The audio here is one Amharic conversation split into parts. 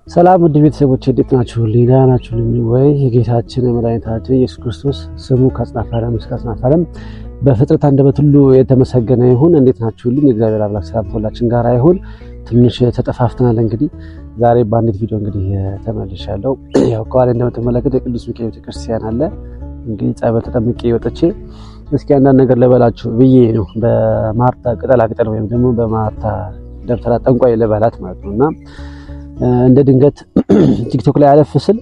ሰላም ውድ ቤተሰቦች እንዴት ናችሁ? ሊና ናችሁልኝ ወይ? የጌታችን የመድኃኒታችን ኢየሱስ ክርስቶስ ስሙ ከአጽናፈ ዓለም እስከ አጽናፈ ዓለም በፍጥረት አንደበት ሁሉ የተመሰገነ ይሁን። እንዴት ናችሁልኝ? እግዚአብሔር አምላክ ሰላም ሁላችን ጋር ይሁን። ትንሽ ተጠፋፍተናል። እንግዲህ ዛሬ በአንዲት ቪዲዮ እንግዲህ ተመልሻለሁ። ያው ከኋላ እንደምትመለከቱ የቅዱስ ሚካኤል ቤተክርስቲያን አለ። እንግዲህ ጸበል ተጠምቄ ወጥቼ እስኪ አንዳንድ ነገር ልበላችሁ ብዬ ነው። በማርታ ቅጠላ ቅጠል ወይም ደግሞ በማርታ ደብተራ ጠንቋይ ልበላት ማለት ነውና እንደ ድንገት ቲክቶክ ላይ አለፍ ስል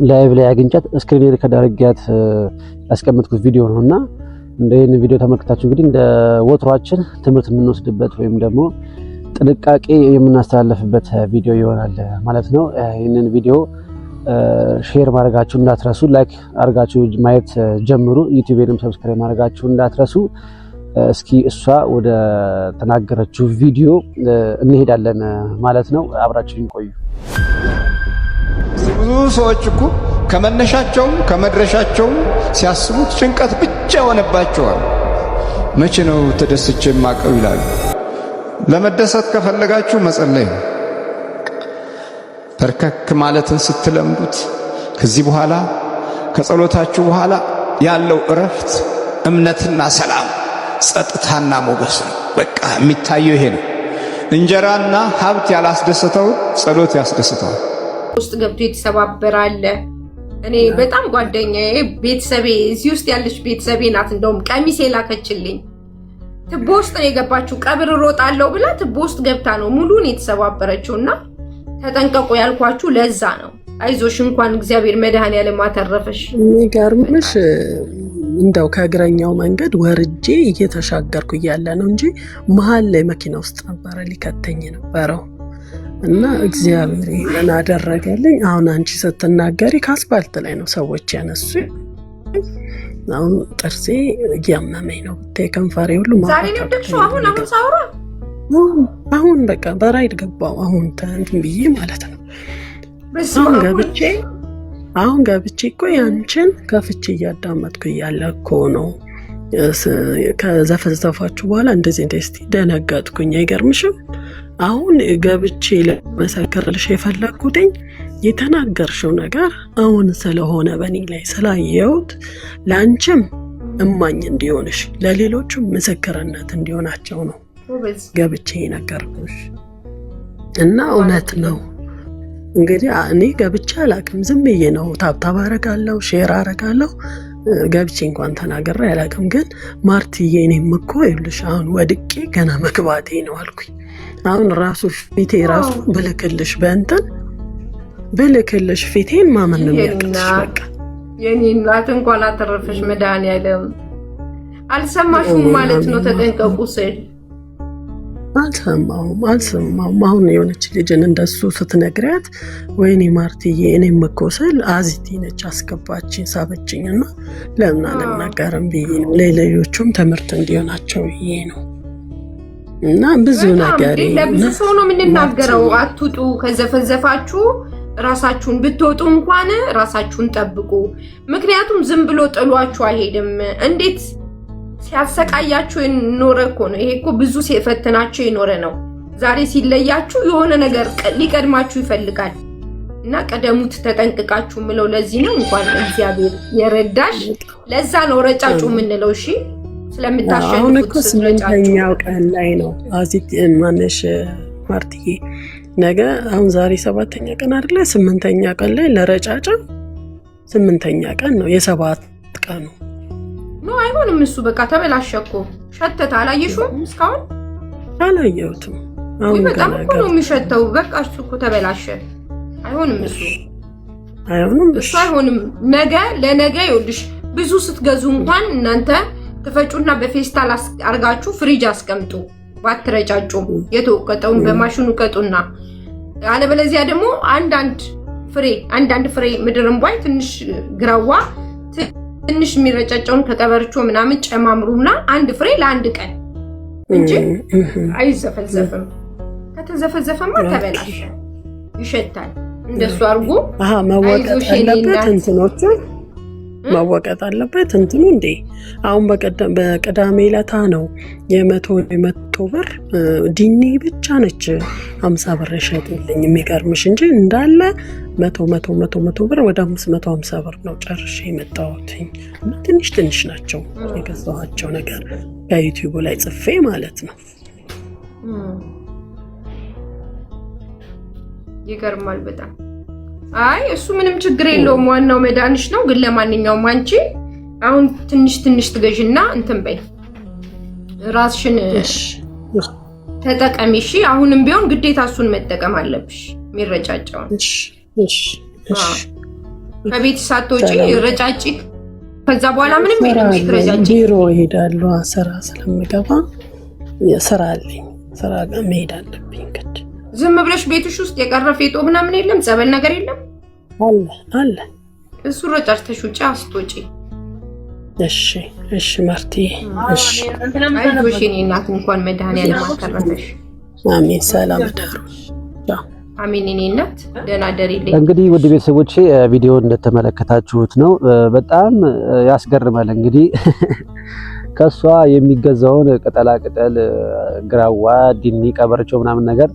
ላይቭ ላይ አግኝቻት ስክሪን ሪከርድ አድርጌያት ያስቀመጥኩት ቪዲዮ ነውና እንደዚህ ቪዲዮ ተመልክታችሁ እንግዲህ እንደ ወትሯችን ትምህርት የምንወስድበት ወይም ደግሞ ጥንቃቄ የምናስተላልፍበት ቪዲዮ ይሆናል ማለት ነው። ይህንን ቪዲዮ ሼር ማድረጋችሁ እንዳትረሱ፣ ላይክ አድርጋችሁ ማየት ጀምሩ። ዩቲዩብንም ሰብስክራይብ ማድረጋችሁ እንዳትረሱ። እስኪ እሷ ወደ ተናገረችው ቪዲዮ እንሄዳለን ማለት ነው። አብራችሁን ቆዩ። ብዙ ሰዎች እኮ ከመነሻቸውም ከመድረሻቸውም ሲያስቡት ጭንቀት ብቻ ሆነባቸዋል። መቼ ነው ተደስቼ የማቀው ይላሉ። ለመደሰት ከፈለጋችሁ መጸለይ ነው። በርከክ ማለትን ስትለምዱት ከዚህ በኋላ ከጸሎታችሁ በኋላ ያለው እረፍት እምነትና ሰላም ጸጥታና ሞገስ ነው። በቃ የሚታየው ይሄ ነው። እንጀራና ሀብት ያላስደሰተው ጸሎት ያስደስተዋል። ውስጥ ገብቶ የተሰባበራለ። እኔ በጣም ጓደኛዬ ቤተሰቤ እዚህ ውስጥ ያለች ቤተሰቤ ናት። እንደውም ቀሚስ ላከችልኝ። ትቦ ውስጥ ነው የገባችው። ቀብር ሮጣለሁ ብላ ትቦ ውስጥ ገብታ ነው ሙሉን የተሰባበረችውና ተጠንቀቁ ያልኳችሁ ለዛ ነው። አይዞሽ እንኳን እግዚአብሔር መድኃኔዓለም አተረፈሽ። የሚገርምሽ እንደው ከእግረኛው መንገድ ወርጄ እየተሻገርኩ እያለ ነው እንጂ መሀል ላይ መኪና ውስጥ ነበረ ሊከተኝ ነበረው እና እግዚአብሔር ምን አደረገልኝ። አሁን አንቺ ስትናገሪ ከአስፋልት ላይ ነው ሰዎች ያነሱ። አሁን ጥርሴ እያመመኝ ነው። ከንፈሬ ሁሉ ዛሬ ነው ደክሾ አሁን ሳውራ አሁን በቃ በራይድ ገባው። አሁን እንትን ብዬ ማለት ነው። አሁን ገብቼ እኮ ያንቺን ከፍቼ እያዳመጥኩ እያለ እኮ ነው ከዘፈዘፋችሁ በኋላ እንደዚህ ደነገጥኩኝ። አይገርምሽም? አሁን ገብቼ ለመሰከርልሽ የፈለግኩትኝ የተናገርሽው ነገር አሁን ስለሆነ በእኔ ላይ ስላየሁት ለአንቺም እማኝ እንዲሆንሽ ለሌሎቹም ምስክርነት እንዲሆናቸው ነው ገብቼ ነገርኩሽ እና እውነት ነው። እንግዲህ እኔ ገብቼ አላቅም። ዝም ብዬ ነው ታብታብ አረጋለሁ፣ ሼር አረጋለሁ። ገብቼ እንኳን ተናገረ አላቅም። ግን ማርትዬ እኔም እኮ ይኸውልሽ አሁን ወድቄ ገና መግባቴ ነው አልኩኝ። አሁን ራሱ ፊቴ ራሱ ብልክልሽ በእንትን ብልክልሽ ፊቴን ማመን ነው የሚያቅትሽ። በቃ የኔ እናት እንኳን አተረፈሽ መድኃኔዓለም። አልሰማሽም ማለት ነው ተጠንቀቁ ስል አልሰማሁም። አሁን የሆነች ልጅን እንደሱ ስትነግሪያት ወይኔ ማርትዬ እኔም እኮ ስል አዚቲ ነች አስገባችኝ ሳበችኝና ለምን አልናገርም ብዬ ነው ለሌሎቹም ትምህርት እንዲሆናቸው ብዬ ነው። እና ብዙ ነገር ለብዙ ሰው ነው የምንናገረው። አትውጡ፣ ከዘፈዘፋችሁ ራሳችሁን ብትወጡ እንኳን ራሳችሁን ጠብቁ። ምክንያቱም ዝም ብሎ ጥሏችሁ አይሄድም። እንዴት ሲያሰቃያችሁ የኖረ እኮ ነው። ይሄ እኮ ብዙ ሲፈተናችሁ የኖረ ነው። ዛሬ ሲለያችሁ የሆነ ነገር ሊቀድማችሁ ይፈልጋል እና ቀደሙት፣ ተጠንቅቃችሁ ምለው ለዚህ ነው። እንኳን እግዚአብሔር የረዳሽ ለዛ ነው ረጫጩ ምንለው። እሺ ስለምታሸንፉት አሁን እኮ ስምንተኛው ቀን ላይ ነው አዚት ማነሽ ማርትዬ ነገ አሁን ዛሬ 7ኛ ቀን አይደለ? 8ኛ ቀን ላይ ለረጫጫ 8ኛ ቀን ነው የሰባት ቀኑ ነው። አይሆንም እሱ በቃ ተበላሸኮ ሸተተ። አላየሽውም? እስካሁን አላየሁትም። አሁን በጣም እኮ ነው የሚሸተው። በቃ እሱ እኮ ተበላሸ። አይሆንም እሱ አይሆንም። ነገ ለነገ ይኸውልሽ ብዙ ስትገዙ እንኳን እናንተ ትፈጩና በፌስታል አርጋችሁ ፍሪጅ አስቀምጡ። ባትረጫጩም የተወቀጠውን በማሽኑ ቀጡና አለበለዚያ ደግሞ አንዳንድ ፍሬ ምድር እንቧይ ትንሽ ግራዋ ትንሽ የሚረጫጨውን ከቀበርቾ ምናምን ጨማምሩና አንድ ፍሬ ለአንድ ቀን እንጂ አይዘፈዘፍም። ከተዘፈዘፈማ ተበላሸ፣ ይሸታል። እንደሱ አርጎ መወቀጥ ያለበት እንትኖቹ መወቀጥ አለበት እንትኑ እንዴ። አሁን በቅዳሜ ለታ ነው የ100 ብር ዲኒ ብቻ ነች 50 ብር ሸጥልኝ። የሚገርምሽ እንጂ እንዳለ 100 ብር ወደ 550 ብር ነው ጨርሼ የመጣሁት። እና ትንሽ ናቸው የገዛኋቸው ነገር ከዩቲዩብ ላይ ጽፌ ማለት ነው። ይገርማል በጣም። አይ እሱ ምንም ችግር የለውም፣ ዋናው መዳንሽ ነው። ግን ለማንኛውም አንቺ አሁን ትንሽ ትገዥና እንትን በይ ራስሽን ተጠቀሚ። እሺ አሁንም ቢሆን ግዴታ እሱን መጠቀም አለብሽ። የሚረጫጫው ከቤት ሳትወጪ ረጫጭ። ከዛ በኋላ ምንም የለም ትረጫጭ። ቢሮ እሄዳለሁ ስራ ስለምገባ ስራ አለኝ። ስራ ጋር መሄድ አለብኝ ግድ። ዝም ብለሽ ቤትሽ ውስጥ የቀረ ፌጦ ምናምን የለም? ጸበል ነገር የለም? አለ እሱ ረጫጭተሽ ውጪ አስቶጪ። እሺ ማርቲ። አይዞሽ የኔ እናት፣ እንኳን መድኃኒዓለም አተረፈሽ። አሜን። ሰላም ደሩ። አሜን። የኔ እናት ደህና ደሪልኝ። እንግዲህ ውድ ቤተሰቦቼ ቪዲዮ እንደተመለከታችሁት ነው። በጣም ያስገርማል። እንግዲህ ከሷ የሚገዛውን ቅጠላ ቅጠል፣ ግራዋ፣ ዲኒ፣ ቀበርቾ ምናምን ነገር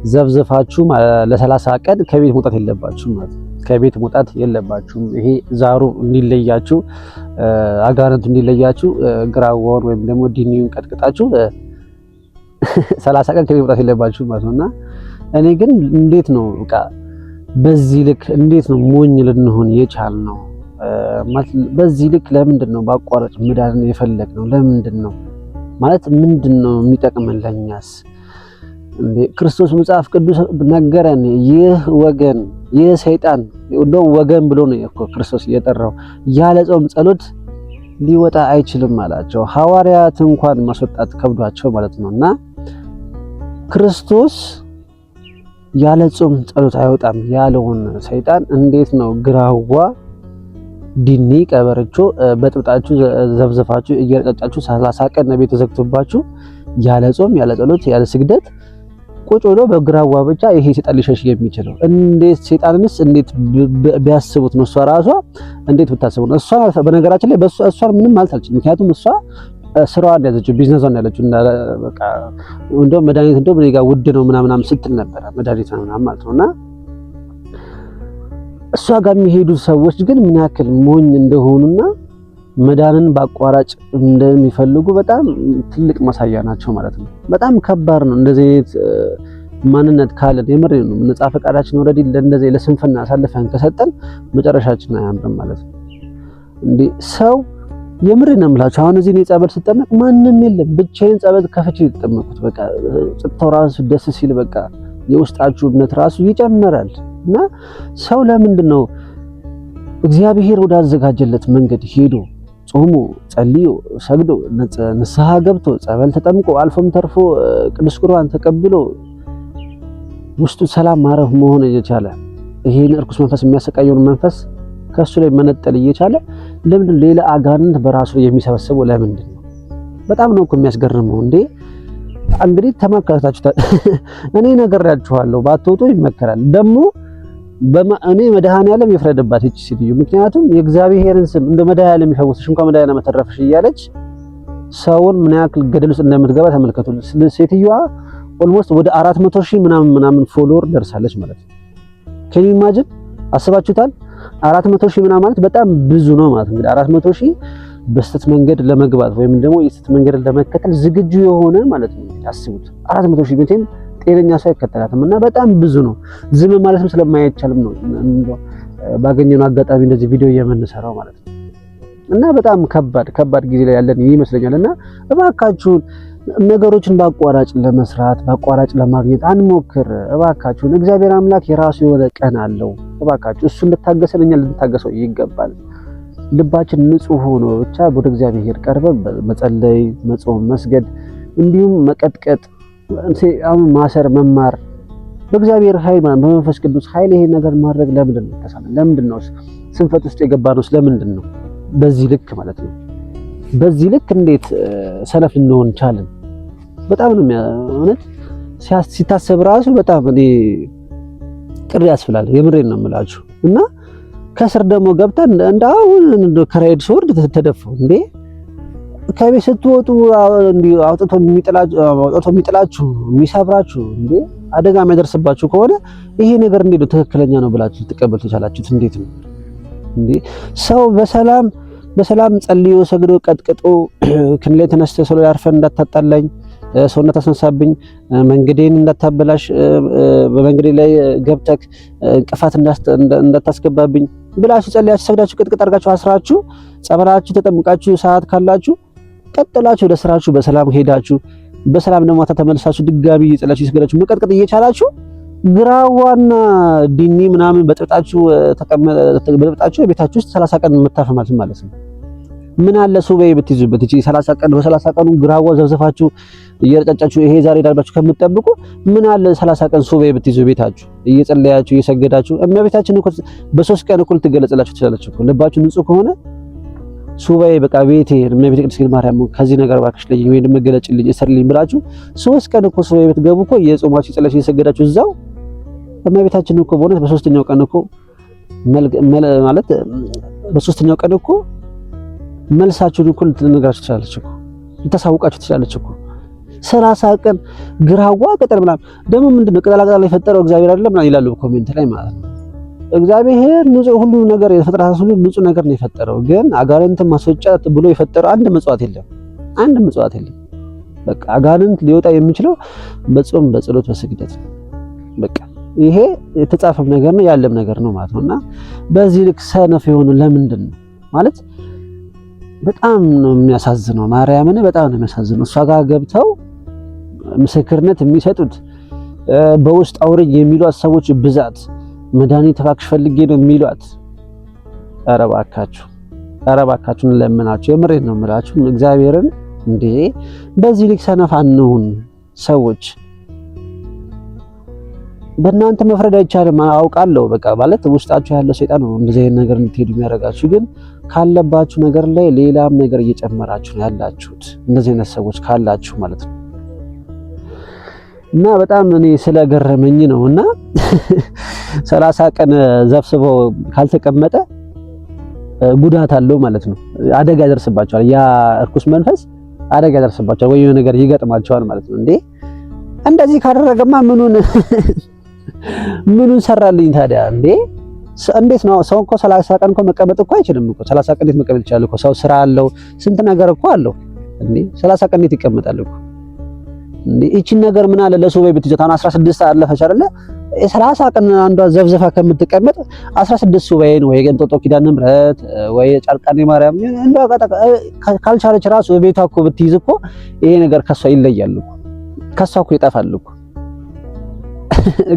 ዘብዘፋችሁ ለ30 ቀን ከቤት መውጣት የለባችሁም ማለት ነው። ከቤት መውጣት የለባችሁም። ይሄ ዛሩ እንዲለያችሁ፣ አጋንንቱ እንዲለያችሁ ግራዋውን ወይም ደግሞ ዲኒውን ቀጥቅጣችሁ 30 ቀን ከቤት መውጣት የለባችሁም ማለት ነውና እኔ ግን እንዴት ነው በቃ በዚህ ልክ እንዴት ነው ሞኝ ልንሆን የቻልነው? ማለት በዚህ ልክ ለምንድን ነው ባቋራጭ መዳን የፈለግነው? ለምንድን ነው ማለት ምንድን ነው የሚጠቅመን ለኛስ? እንዴ ክርስቶስ መጽሐፍ ቅዱስ ነገረን። ይህ ወገን ይህ ሰይጣን እንደው ወገን ብሎ ነው እኮ ክርስቶስ የጠራው። ያለ ጾም ጸሎት ሊወጣ አይችልም አላቸው። ሐዋርያት እንኳን ማስወጣት ከብዷቸው ማለት ነውና ክርስቶስ ያለ ጾም ጸሎት አይወጣም ያለውን ሰይጣን እንዴት ነው ግራዋ፣ ዲኒ፣ ቀበርቾ በጥብጣችሁ ዘብዘፋችሁ እየረጫጫችሁ 30 ቀን ቤት ተዘግቶባችሁ ያለ ጾም ያለ ጸሎት ያለ ስግደት ቁጭ ብሎ በግራዋ ብቻ ይሄ ሰይጣን ሊሸሽ የሚችለው? እንዴት ሰይጣንስ እንዴት ቢያስቡት ነው? እሷ ራሷ እንዴት ብታስቡ ነው? እሷ በነገራችን ላይ እሷን ምንም ማለት አልችልም። ምክንያቱም እሷ ስራዋን ያዘችው ቢዝነሷን ያለችው በቃ እንደው መድኃኒት እንደው በኔ ጋር ውድ ነው ምናምን ስትል ነበር መድኃኒት ምናምን ማለት ነውና እሷ ጋር የሚሄዱ ሰዎች ግን ምን ያክል ሞኝ እንደሆኑና መዳንን በአቋራጭ እንደሚፈልጉ በጣም ትልቅ ማሳያ ናቸው ማለት ነው። በጣም ከባድ ነው እንደዚህ አይነት ማንነት ካለን የምር ነው ነፃ ፈቃዳችን ወረዲ ለእንደዚህ ለስንፍና አሳልፈን ከሰጠን መጨረሻችን አያምርም ማለት ነው። እንዴ ሰው የምር ነው የምላችሁ። አሁን እዚህ ጸበል ስጠመቅ ማንም የለም፣ ብቻዬን ጸበል ከፍቼ ተጠመቅኩት። በቃ ጽጥታው ራሱ ደስ ሲል በቃ የውስጣችሁ እምነት ራሱ ይጨምራል። እና ሰው ለምንድን ነው እግዚአብሔር ወዳዘጋጀለት መንገድ ሄዶ ጾሞ ጸልዮ ሰግዶ ንስሐ ገብቶ ጸበል ተጠምቆ አልፎም ተርፎ ቅዱስ ቁርባን ተቀብሎ ውስጡ ሰላም ማረፍ መሆን እየቻለ ይሄን እርኩስ መንፈስ የሚያሰቃየውን መንፈስ ከሱ ላይ መነጠል እየቻለ ለምንድን ሌላ አጋንንት በራሱ ላይ የሚሰበስበው ለምንድን ነው? በጣም ነው እኮ የሚያስገርመው። እንዴ እንግዲህ ተመካከታችሁታል። እኔ ነገራችኋለሁ፣ ባትወጡ ይመከራል። ደግሞ እኔ መድኃኒዓለም ይፍረድባት እቺ ሴትዮ። ምክንያቱም የእግዚአብሔርን ስም እንደ መድኃኒዓለም ይፈውስሽ እንኳን መድኃኒዓለም ተረፈሽ እያለች ሰውን ምን ያክል ገደል ውስጥ እንደምትገባ ተመልከቱ። ሴትዮዋ ኦልሞስት ወደ 400,000 ምናምን ፎሎወር ደርሳለች ማለት ነው። ከኔ ኢማጂን አስባችሁታል? 400,000 ምናምን ማለት በጣም ብዙ ነው ማለት ነው። እንግዲህ 400,000 በስተት መንገድ ለመግባት ወይም ደግሞ የስተት መንገድ ለመከተል ዝግጁ የሆነ ማለት ነው። አስቡት 400,000 ቤቴም ጤነኛ ሰው አይከተላትም እና በጣም ብዙ ነው። ዝም ማለትም ስለማይቻልም ነው ባገኘነው አጋጣሚ እንደዚህ ቪዲዮ የምንሰራው ማለት ነው። እና በጣም ከባድ ጊዜ ላይ ያለን ይመስለኛል። እና እባካችሁን ነገሮችን በአቋራጭ ለመስራት በአቋራጭ ለማግኘት አንሞክር። እባካችሁን እግዚአብሔር አምላክ የራሱ የሆነ ቀን አለው። እባካችሁ እሱ እንድታገሰን እኛ ልንታገሰው ይገባል። ልባችን ንጹህ ሆኖ ብቻ ወደ እግዚአብሔር ቀርበን መጸለይ፣ መጾም፣ መስገድ እንዲሁም መቀጥቀጥ፣ ማሰር፣ መማር በእግዚአብሔር ኃይል በመንፈስ ቅዱስ ኃይል ይሄን ነገር ማድረግ ለምንድን ነው ተሳነ? ለምንድን ነው ስንፈት ውስጥ የገባነው? ለምንድን ነው በዚህ ልክ ማለት ነው? በዚህ ልክ እንዴት ሰነፍ ልንሆን ቻልን? በጣም ነው እውነት ሲታሰብ ራሱ በጣም እኔ ቅር ያስብላል። የምሬን ነው የምላችሁ። እና ከስር ደግሞ ገብተን እንዳሁን ከራይድ ስወርድ ተደፋው እንዴ ከቤት ስትወጡ እንዴ አውጥቶ የሚጥላችሁ የሚሰብራችሁ እንዴ አደጋ የሚያደርስባችሁ ከሆነ ይሄ ነገር እንዴት ነው ትክክለኛ ነው ብላችሁ ልትቀበሉ ተቻላችሁት? እንዴት ነው እንዴ ሰው በሰላም ጸልዮ ሰግዶ ቀጥቅጦ ከኔ ተነስተ ሰው ያርፈን እንዳታጣላኝ ሰውነት አስነሳብኝ መንገዴን እንዳታበላሽ በመንገዴ ላይ ገብተክ እንቅፋት እንዳታስገባብኝ ብላችሁ ጸልያችሁ ሰግዳችሁ ቅጥቅጥ አድርጋችሁ አስራችሁ ጸበላችሁ ተጠምቃችሁ ሰዓት ካላችሁ ቀጥላችሁ ወደ ስራችሁ በሰላም ሄዳችሁ በሰላም ደግሞ ተመልሳችሁ ድጋሚ ጸልያችሁ ሰግዳችሁ መቀጥቀጥ እየቻላችሁ ግራዋና ዲኒ ምናምን በጥብጣችሁ ቤታችሁ ውስጥ 30 ቀን መታፈማችሁ ማለት ነው። ምን አለ ሱባኤ ብትይዙበት እቺ 30 ቀን በ30 ቀኑ ግራዋ ዘብዘፋችሁ እየረጫጫችሁ ይሄ ዛሬ ዳርባችሁ ከምትጠብቁ ምን አለ 30 ቀን ሱባኤ ብትይዙ ቤታችሁ እየጸለያችሁ እየሰገዳችሁ እመቤታችን እኮ በ3 ቀን እኮ ልትገለጽላችሁ ትችላላችሁ እኮ ልባችሁ ንጹህ ከሆነ ሱባኤ በቃ ቤቴ እመቤቴ ቅድስት ማርያም ከዚህ ነገር ባክሽ ለይ ወይ እንደመገለጭልኝ እሰርልኝ ብላችሁ 3 ቀን እኮ ሱባኤ ብትገቡ እኮ የጾማችሁ ጸለያችሁ እየሰገዳችሁ እዛው እመቤታችን እኮ በእውነት በ3ኛው ቀን እኮ ማለት በ3ኛው ቀን እኮ መልሳችሁን እኮ ልትነግራችሁ ትችላለች እኮ ልታሳውቃችሁ ትችላለች እኮ 30 ቀን ግራዋ ቅጠል ምናምን ደግሞ ምንድነው ቅጠላ ቅጠል የፈጠረው እግዚአብሔር አይደለም ምናምን ይላሉ ኮሜንት ላይ ማለት ነው። እግዚአብሔር ንጹህ ሁሉ ነገር የፈጠረው ሁሉ ንጹህ ነገር ነው የፈጠረው። ግን አጋንንትን ማስወጣት ብሎ የፈጠረው አንድ መጽዋት የለም። በቃ አጋንንት ሊወጣ የሚችለው በጾም በጸሎት በስግደት ነው። በቃ ይሄ የተጻፈም ነገር ነው ያለም ነገር ነው ማለት ነውና በዚህ ልክ ሰነፍ የሆኑ ለምንድን ነው ማለት በጣም ነው የሚያሳዝነው። ማርያምን በጣም ነው የሚያሳዝነው። እሷ ጋር ገብተው ምስክርነት የሚሰጡት በውስጥ አውረኝ የሚሏት ሰዎች ብዛት መድኃኒት እባክሽ ፈልጌ ነው የሚሏት። ኧረ እባካችሁን ለምናችሁ የምሬን ነው የምላችሁ እግዚአብሔርን እንዴ በዚህ ልክ ሰነፍ አንሁን ሰዎች። በእናንተ መፍረድ አይቻልም አውቃለሁ። በቃ ማለት ውስጣችሁ ያለው ሰይጣን ነው እንደዚህ አይነት ነገር እንድትሄዱ የሚያደርጋችሁ። ግን ካለባችሁ ነገር ላይ ሌላም ነገር እየጨመራችሁ ነው ያላችሁት እንደዚህ አይነት ሰዎች ካላችሁ ማለት ነው። እና በጣም እኔ ስለገረመኝ ነውና 30 ቀን ዘፍስቦ ካልተቀመጠ ጉዳት አለው ማለት ነው። አደጋ ያደርስባቸዋል። ያ እርኩስ መንፈስ አደጋ ያደርስባቸዋል ወይ የሆነ ነገር ይገጥማቸዋል ማለት ነው። እንዴ እንደዚህ ካደረገማ ምኑን ሰራልኝ ታዲያ? እንዴት ነው ሰው እኮ 30 ቀን እኮ መቀመጥ እኮ አይችልም እኮ 30 ቀን እንዴት መቀመጥ ይችላል እኮ ሰው ስራ አለው ስንት ነገር እኮ አለው እንዴ 30 ቀን እንዴት ይቀመጣል እኮ እንዴ እቺን ነገር ምን አለ ለሱባኤ ብትይዘት 16 አለፈች አይደለ 30 ቀን አንዷ ዘፍዘፋ ከምትቀመጥ 16 ሱባኤን ወይ እንጦጦ ኪዳነ ምሕረት ወይ ጫልቃኔ ማርያም እንደው ካልቻለች ራሱ በቤቷ እኮ ብትይዝ እኮ ይሄ ነገር ከሷ ይለያል እኮ ከሷ እኮ ይጠፋል እኮ።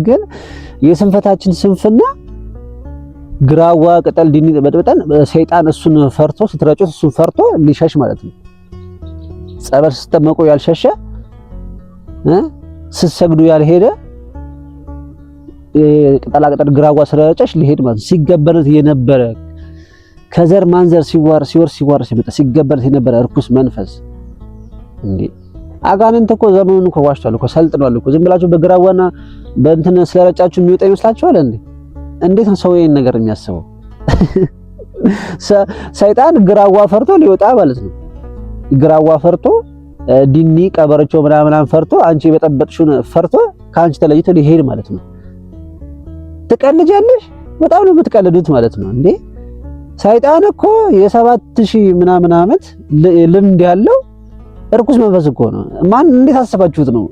ግን የስንፈታችን ስንፍና ግራዋ ቅጠል ዲኒ በጣም ሰይጣን እሱን ፈርቶ ስትረጩት እሱን ፈርቶ ሊሸሽ ማለት ነው። ጸበል ስትጠመቁ ያልሸሸ ስትሰግዱ ያልሄደ ቅጠላ ቅጠል ግራዋ ስለረጨሽ ሊሄድ ማለት ሲገበርት የነበረ ከዘር ማንዘር ሲወር ሲመጣ ሲገበርት የነበረ እርኩስ መንፈስ እንዴ አጋንንት እኮ ዘመኑን እኮ ዋሽቷል እኮ ሰልጥኗል እኮ። ዝም ብላችሁ በግራዋና በእንትን ስለረጫችሁ የሚወጣ ይመስላችኋል እንዴ? እንዴት ነው ሰው ይሄን ነገር የሚያስበው? ሰይጣን ግራዋ ፈርቶ ሊወጣ ማለት ነው። ግራዋ ፈርቶ ዲኒ ቀበረቾ ምናምን ፈርቶ አንቺ በጠበጥሽውን ፈርቶ ካንቺ ተለይቶ ሊሄድ ማለት ነው። ትቀልጃለሽ? በጣም ነው የምትቀልዱት ማለት ነው እንዴ። ሰይጣን እኮ የ7000 ምናምን ዓመት ልምድ ያለው እርኩስ መንፈስ እኮ ነው። ማን እንዴት አሰባችሁት ነው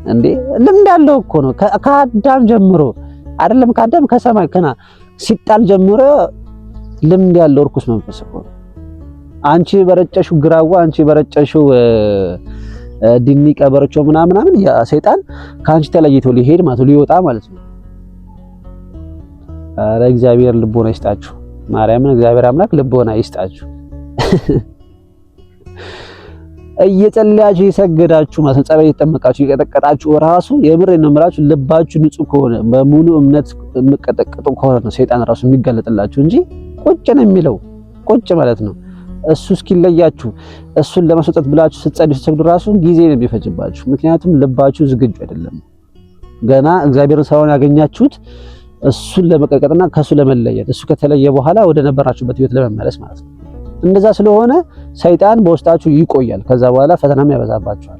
እንዴ? ልምድ ያለው እኮ ነው ከአዳም ጀምሮ አይደለም ከአዳም ከሰማይ ከና ሲጣል ጀምሮ ልምድ ያለው እርኩስ መንፈስ እኮ ነው። አንቺ በረጨሽው ግራዋ አንቺ በረጨሽው ዲኒ ቀበረቾ ምናምን ያ ሰይጣን ካንቺ ተለይቶ ሊሄድ ማለት ሊወጣ ማለት ነው። አረ እግዚአብሔር ልቦና ይስጣችሁ። ማርያምን እግዚአብሔር አምላክ ልቦና ይስጣችሁ። እየጸለያችሁ የሰገዳችሁ ማለት ጸበል እየተጠመቃችሁ እየቀጠቀጣችሁ ራሱ የምሬን ነው የምላችሁ ልባችሁ ንጹህ ከሆነ በሙሉ እምነት የምትቀጠቅጡ ከሆነ ነው ሰይጣን ራሱ የሚገለጥላችሁ እንጂ ቁጭ ነው የሚለው ቁጭ ማለት ነው። እሱ እስኪለያችሁ እሱን ለማስወጣት ብላችሁ ስትጸልዩ ስትሰግዱ ራሱ ጊዜ ነው የሚፈጅባችሁ። ምክንያቱም ልባችሁ ዝግጁ አይደለም። ገና እግዚአብሔርን ሳይሆን ያገኛችሁት እሱን ለመቀጥቀጥና ከሱ ለመለየት እሱ ከተለየ በኋላ ወደ ነበራችሁበት ህይወት ለመመለስ ማለት ነው። እንደዛ ስለሆነ ሰይጣን በውስጣችሁ ይቆያል። ከዛ በኋላ ፈተናም ያበዛባችኋል።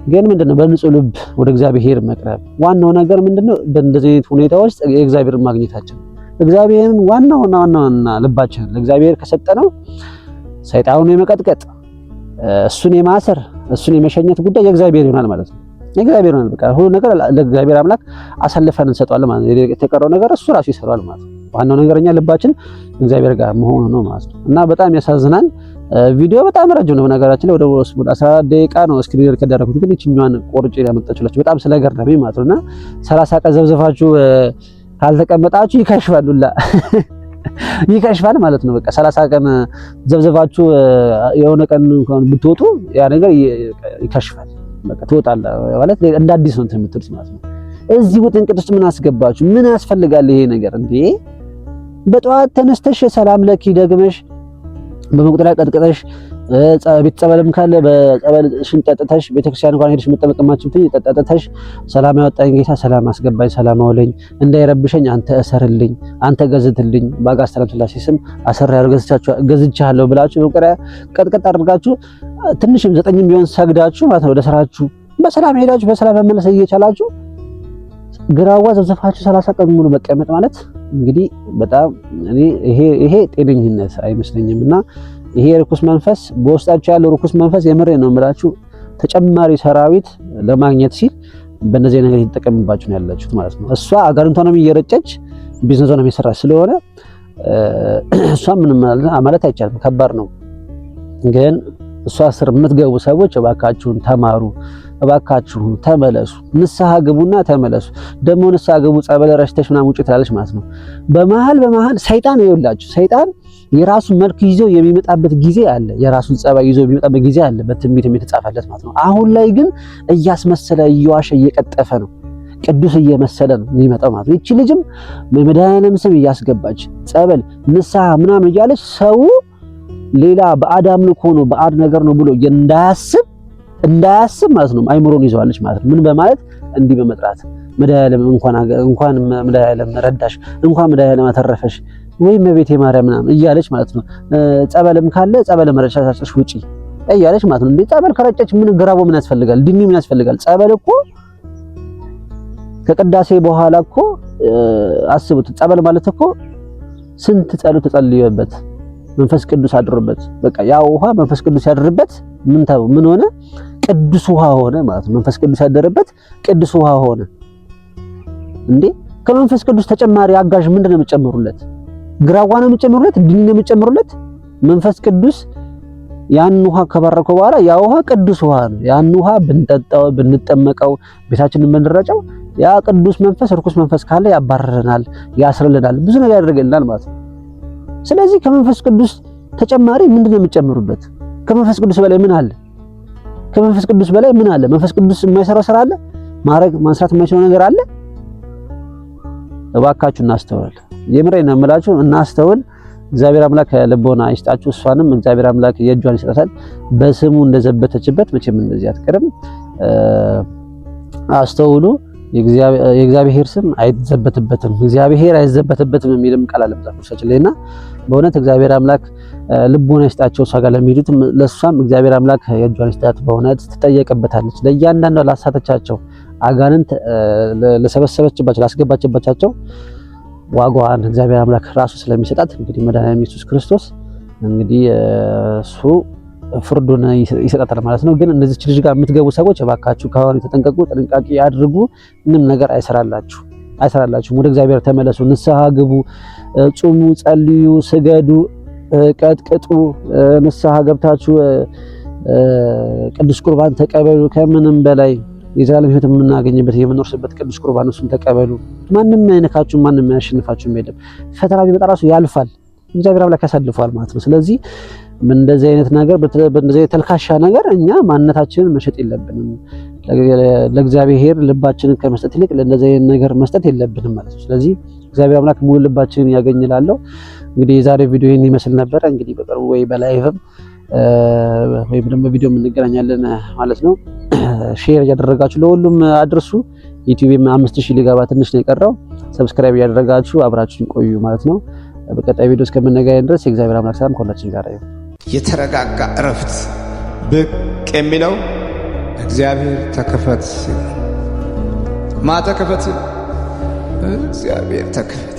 ግን ምንድነው በንጹህ ልብ ወደ እግዚአብሔር መቅረብ ዋናው ነገር ምንድነው? በእንደዚህ አይነት ሁኔታ ውስጥ የእግዚአብሔርን ማግኘታችን እግዚአብሔርን ዋናውና ልባችንን ለእግዚአብሔር ከሰጠነው ሰይጣኑን የመቀጥቀጥ እሱን የማሰር እሱን የመሸኘት ጉዳይ የእግዚአብሔር ይሆናል ማለት ነው። የእግዚአብሔር ይሆናል። በቃ ሁሉ ነገር ለእግዚአብሔር አምላክ አሳልፈን እንሰጠዋለን ማለት ነው። የተቀረው ነገር እሱ ራሱ ይሰራል ማለት ነው። ዋናው ነገርኛ ልባችን እግዚአብሔር ጋር መሆኑ ነው ማለት ነው። እና በጣም ያሳዝናል። ቪዲዮ በጣም ረጅም ነው። ነገራችን ላይ ወደ 14 ደቂቃ ነው ስክሪን ሪከርድ ያደረኩት፣ ግን እቺኛዋን ቆርጬ ያመጣችላችሁ በጣም ስለገረመኝ ማለት ነውና 30 ቀን ዘብዘፋችሁ ካልተቀመጣችሁ ይከሽፋሉላ ይከሽፋል ማለት ነው። በቃ 30 ቀን ዘብዘፋችሁ የሆነ ቀን እንኳን ብትወጡ ያ ነገር ይከሽፋል። በቃ ትወጣለህ ማለት እንደ አዲስ ነው የምትሉት ማለት ነው። እዚህ ውጥንቅጥ ውስጥ ምን አስገባችሁ? ምን ያስፈልጋል ይሄ ነገር እንዴ? በጠዋት ተነስተሽ ሰላም ለኪ ደግመሽ በመቁጠሪያ ቀጥቅጠሽ ቤት ጸበልም ካለ በጸበል ሽንጠጥተሽ ቤተክርስቲያን እንኳን ሄደሽ መጠመቅማችሁ ጠጥተሽ ሰላም ያወጣኝ ጌታ ሰላም አስገባኝ፣ ሰላም አውለኝ፣ እንዳይረብሸኝ አንተ እሰርልኝ፣ አንተ ገዝትልኝ፣ በአጋዕዝተ ሥላሴ ስም አሰር ገዝቻለሁ ብላችሁ በመቁጠሪያ ቀጥቅጥ አድርጋችሁ ትንሽም 9ም ቢሆን ሰግዳችሁ ማለት ነው ወደ ስራችሁ በሰላም ሄዳችሁ በሰላም መመለስ እየቻላችሁ ግራዋ ዘብዘፋችሁ 30 ቀን ሙሉ መቀመጥ ማለት እንግዲህ በጣም ይሄ ጤነኝነት አይመስለኝምና ይሄ ርኩስ መንፈስ በውስጣችሁ ያለው ርኩስ መንፈስ የምሬ ነው የምላችሁ ተጨማሪ ሰራዊት ለማግኘት ሲል በእነዚህ ነገር እየተጠቀምባችሁ ነው ያላችሁት ማለት ነው። እሷ አጋንንቷንም እየረጨች ቢዝነሷንም እየሰራች ስለሆነ እሷ ምንም ማለት አይቻልም፣ ከባድ ነው። ግን እሷ ስር የምትገቡ ሰዎች እባካችሁን ተማሩ፣ እባካችሁን ተመለሱ፣ ንስሐ ግቡና ተመለሱ። ደግሞ ንስሐ ግቡ ጸበል ረሽተሽ ምናምን ውጪ ትላለች ማለት ነው። በመሃል ሰይጣን ይኸውላችሁ፣ ሰይጣን የራሱን መልክ ይዞ የሚመጣበት ጊዜ አለ፣ የራሱን ጸባይ ይዞ የሚመጣበት ጊዜ አለ፣ በትንቢትም የተጻፈለት ማለት ነው። አሁን ላይ ግን እያስመሰለ እየዋሸ እየቀጠፈ ነው፣ ቅዱስ እየመሰለ ነው የሚመጣው ማለት ነው። እቺ ልጅም በመድኃኒዓለም ስም እያስገባች ጸበል ንስሐ ምናምን እያለች ሰው ሌላ ባዕድ አምልኮ ነው ባዕድ ነገር ነው ብሎ እንዳያስብ ማለት ነው አይምሮን ይዘዋለች ማለት ነው። ምን በማለት እንዲህ በመጥራት መድኃኒዓለም እንኳን መድኃኒዓለም ረዳሽ፣ እንኳን መድኃኒዓለም አተረፈሽ ወይም እመቤቴ ማርያም ምናምን እያለች ማለት ነው። ጸበልም ካለ ጸበል መረጫጫሽ ውጪ እያለች ማለት ነው። እንዴ ጸበል ከረጨች ምን ግራቦ ምን ያስፈልጋል? ድኒ ምን ያስፈልጋል? ጸበል እኮ ከቅዳሴ በኋላ እኮ አስቡት። ጸበል ማለት እኮ ስንት ጸሎት ተጸልዮበት መንፈስ ቅዱስ አድሮበት በቃ ያ ውሃ መንፈስ ቅዱስ ያድርበት ምን ሆነ? ቅዱስ ውሃ ሆነ ማለት ነው። መንፈስ ቅዱስ ያደረበት ቅዱስ ውሃ ሆነ። እንዴ ከመንፈስ ቅዱስ ተጨማሪ አጋዥ ምንድነው የምትጨምሩለት? ግራዋ ነው የምትጨምሩለት? ድኒ ነው የምትጨምሩለት? መንፈስ ቅዱስ ያን ውሃ ከባረከው በኋላ ያ ውሃ ቅዱስ ውሃ ነው። ያን ውሃ ብንጠጣው ብንጠመቀው ቤታችንን ብንረጨው ያ ቅዱስ መንፈስ ርኩስ መንፈስ ካለ ያባረረናል፣ ያስርልናል፣ ብዙ ነገር ያደርግልናል ማለት ነው። ስለዚህ ከመንፈስ ቅዱስ ተጨማሪ ምንድነው የምትጨምሩበት? ከመንፈስ ቅዱስ በላይ ምን አለ? ከመንፈስ ቅዱስ በላይ ምን አለ? መንፈስ ቅዱስ የማይሰራው ስራ አለ? ማንሳት የማይችለው ነገር አለ? እባካችሁ እናስተውል። የምሬን ነው የምላችሁ፣ እናስተውል። እግዚአብሔር አምላክ ልቦና ይስጣችሁ። እሷንም እግዚአብሔር አምላክ የእጇን ይሰጣታል። በስሙ እንደዘበተችበት መቼም እንደዚህ አትቀርም። አስተውሉ። የእግዚአብሔር ስም አይዘበትበትም፣ እግዚአብሔር አይዘበትበትም የሚልም ቃል አለ መጽሐፍ ቅዱሳችን ላይና በእውነት እግዚአብሔር አምላክ ልቦና ይስጣቸው። እሷ ጋር ለሚሄዱት ለሷም እግዚአብሔር አምላክ የእጇን ይስጣት። በእውነት ትጠየቅበታለች። ለእያንዳንዱ ላሳተቻቸው አጋንንት ለሰበሰበችባቸው ላስገባችባቸው ዋጋዋን እግዚአብሔር አምላክ ራሱ ስለሚሰጣት እንግዲህ መድኃኒዓለም ኢየሱስ ክርስቶስ እንግዲህ እሱ ፍርዱን ይሰጣታል ማለት ነው። ግን እነዚህ ልጅ ጋር የምትገቡ ሰዎች እባካችሁ ከሆነ ተጠንቀቁ፣ ጥንቃቄ አድርጉ። ምንም ነገር አይሰራላችሁ። ወደ እግዚአብሔር ተመለሱ፣ ንስሐ ግቡ፣ ጹሙ፣ ጸልዩ፣ ስገዱ፣ ቀጥቅጡ። ንስሐ ገብታችሁ ቅዱስ ቁርባን ተቀበሉ። ከምንም በላይ የዘላለም ሕይወት የምናገኝበት የምንወርስበት ቅዱስ ቁርባን እሱን ተቀበሉ። ማንም አይነካችሁም፣ ማንም አያሸንፋችሁም። የለም ፈተና ቢመጣ ራሱ ያልፋል፣ እግዚአብሔር አምላክ ያሳልፈዋል ማለት ነው። ስለዚህ እንደዚህ አይነት ነገር በእንደዚህ ተልካሻ ነገር እኛ ማንነታችንን መሸጥ የለብንም። ለእግዚአብሔር ልባችንን ከመስጠት ይልቅ ለእንደዚህ አይነት ነገር መስጠት የለብንም ማለት ነው። ስለዚህ እግዚአብሔር አምላክ ሙሉ ልባችንን ያገኝላለው። እንግዲህ የዛሬ ቪዲዮ ይህን ይመስል ነበረ። እንግዲህ በቅርቡ ወይ በላይቭም ወይም ደግሞ በቪዲዮ እንገናኛለን ማለት ነው። ሼር እያደረጋችሁ ለሁሉም አድርሱ። ዩቲዩብም 5000 ሊገባ ትንሽ ነው የቀረው። ሰብስክራይብ እያደረጋችሁ አብራችሁን ቆዩ ማለት ነው። በቀጣይ ቪዲዮ እስከምንገናኝ ድረስ የእግዚአብሔር አምላክ ሰላም ከሁላችን ጋር ይሁን። የተረጋጋ እረፍት ብቅ የሚለው እግዚአብሔር ተከፈት ማ ተከፈት እግዚአብሔር ተከፈት